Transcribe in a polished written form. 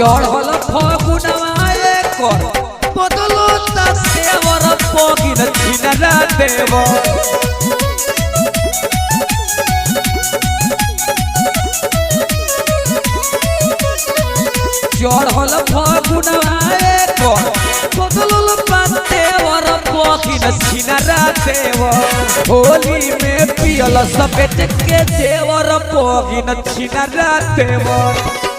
चढ़ल फगुनवा एकर बदलो देवर पगिन छिनरा देवर चढ़ल फगुनवा एकर बदलो देवर पगिन छिनरा देवर होली में पियल सपेट के देवर पगिन छिनरा देवर।